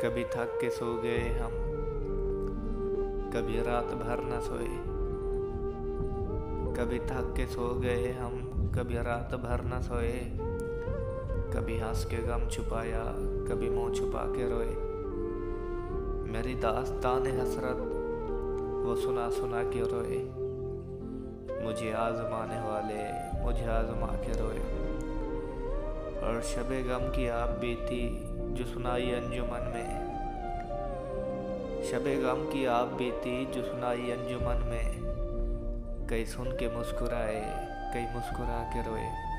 कभी थक के सो गए हम, कभी रात भर न सोए। कभी थक के सो गए हम, कभी रात भर न सोए। कभी हंस के गम छुपाया, कभी मुंह छुपा के रोए। मेरी दास्तान हसरत वो सुना सुना के रोए। मुझे आजमाने वाले मुझे आजमा के रोए। और शबे गम की आप बीती जो सुनाई अंजुमन में। शबे गम की आप बीती जो सुनाई अंजुमन में। कई सुन के मुस्कुराए, कई मुस्कुरा के रोए।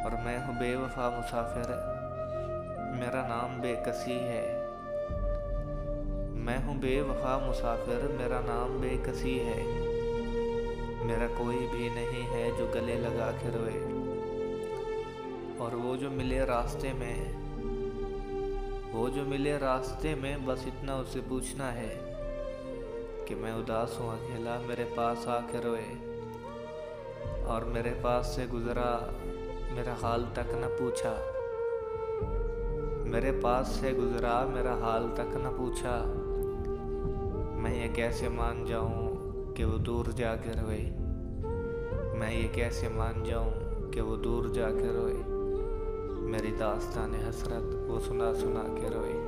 और मैं हूँ बेवफा मुसाफिर, मेरा नाम बेकसी है। मैं हूँ बेवफा मुसाफिर, मेरा नाम बेकसी है। मेरा कोई भी नहीं है जो गले लगा के रोए। और वो जो मिले रास्ते में बस इतना उससे पूछना है कि मैं उदास हूँ अकेला, मेरे पास आके रोए। और मेरे पास से गुजरा, मेरा हाल तक न पूछा। मेरे पास से गुजरा, मेरा हाल तक न पूछा। मैं ये कैसे मान जाऊँ कि वो दूर जाके रोए। मैं ये कैसे मान जाऊँ कि वो दूर जाके रोए। मेरी दास्तान हसरत वो सुना सुना के रोए।